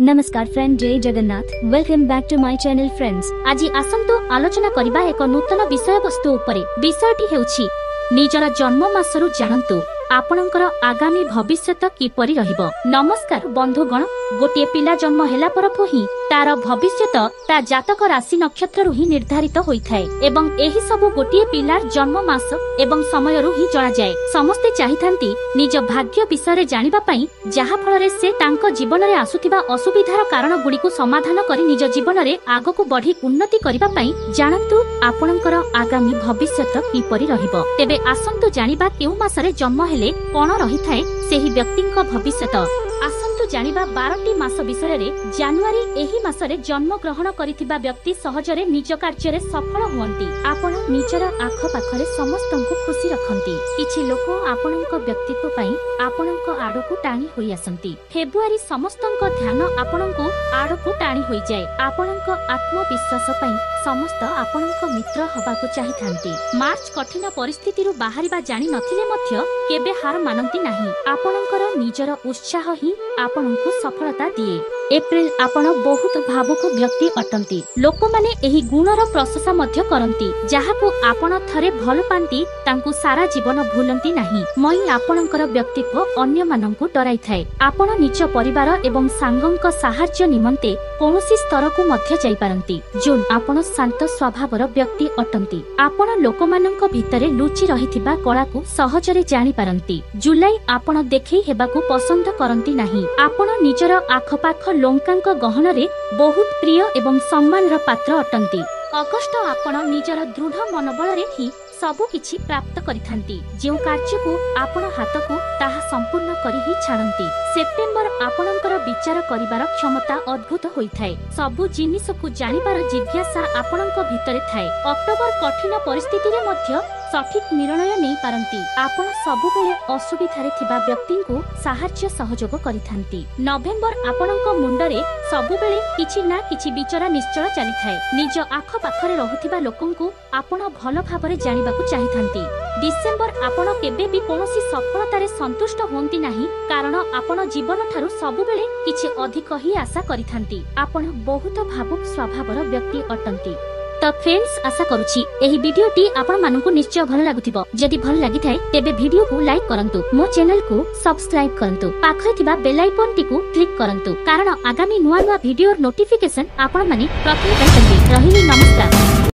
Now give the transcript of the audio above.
नमस्कार फ्रेंड, जय Jagannath. Welcome back to my channel friends. आज आसंतु आलोचना करिबा एक नूतन विषय वस्तु उपरे। विषयटी हेउछि निजर जन्म मासरु जानंतु आपणकर आगामी भविष्यत किपरि रहिबो। नमस्कार बंधुगण, गोटे पिला जन्म हेला परठु ही तार भविष्यत ता जातक राशि नक्षत्र ही निर्धारित होइथाय एवं एही सब गोटे पिलार जन्म मास एवं समय रु ही जणा जाय। समस्ते चाहिथांती निज भाग्य विषय जानिबा पई, जहा फଳରେ से तांको जीवन रे आसुथिबा असुविधार कारण गुडी को समाधान करी निज जीवन रे आगको बढ़ी उन्नति करिबा पई जानंतु आपणकर आगामी भविष्यत किपरि रहिबो। तेबे आसंतु जानिबा केउ मासरे जन्म हेले कोन रहिथाय सेही व्यक्तिंक भविष्यत। आसंतु जानिबा 12टी मास विषय रे जनवरी एही मासरे जन्म ग्रहण करिथिबा व्यक्ति सहजरे निज कार्य रे सफल हुअंती। आपण निजर आख पाखरे समस्तंकु खुशी रखंती। किछि लोक आपणक व्यक्तित्व पई आपणक आडकु टाणी होई आसंती। फेब्रुआरी समस्तंक ध्यान आपणकु आडकु टाणी होई जाय। आपणक आत्मविश्वास पई समस्त आपणक मित्र हबाकु चाहिथांती। मार्च कठिन परिस्थिति रु बाहरिबा जानि नथिले मध्य केबे हार मानंती नाही। आपणकर निजर उत्साह ही आपणकु सफलता दिए। एप्रिल आपण बहुत भावुक व्यक्ति अटंती। लोक माने एही गुणर प्रशंसा मध्य करंती। जहाकु आपण थरे भल पांती तांकु सारा जीवन भूलंती नाही। मई आपणकर व्यक्तित्व अन्य मानंकु डराई थाए। आपण निज परिवार एवं सांगंक सहाय्य निमंते कोनोसी स्तर को मध्य जाई पारंती। जून आपण शांत स्वभावर व्यक्ति अटंती। आपण लोकमानंक भितरे लुचि रहिथिबा कला को सहजरे जानि पारंती। जुलाई आपण देखै हेबाकु पसंद करंती नाही। आपण निजर आखपाख लोंकांक गहन रे बहुत प्रिय एवं सम्मानर पात्र अटंती। अगस्ट आपण निजर दृढ़ मनोबल रे ही सबु किछि प्राप्त करिथांती। जेउ कार्य को आपण हाथ को ताहा संपूर्ण करी ही छाड़ंती। सेप्टेम्बर आपणकर विचार करिबार क्षमता अद्भुत होइथाय। सबु जिनिस को जानिबार जिज्ञासा आपणक भितरे थाए। अक्टोबर कठिन परिस्थिति रे मध्य सठिक निर्णय नै पारंती। आपण सबु बेले असुविधारे थिबा व्यक्ति को सहाय्य सहयोग करिथांती। नवेम्बर आपणक मुंडरे सबु बेले किछि ना किछि विचार निश्चय चली थाए। निज आख पाखरे रहुथिबा लोकंकु आपण भल भाबरे जानिबाकु चाहिथांती। डिसेम्बर आपण केबे भी कोनोसी सफलतारे संतुष्ट होंती नाही, कारण आपण जीवन ठारू सबु बेले किछि अधिक ही आशा करिथांती। आपण बहुत भावुक स्वभावर व्यक्ति अटंती। तो फ्रेंड्स, आशा करूची एही वीडियोटी आपण मानकु निश्चय भल लागुथिबो। जदि भल लागि थाए तेबे वीडियो को लाइक करंतु, मो चैनल को सब्सक्राइब करंतु, पाखरे थिबा बेल आइकन टी को क्लिक करंतु, कारण आगामी नुवा नुवा वीडियो नोटिफिकेशन आपण माने प्रथमे पाइबे। रहिली नमस्कार।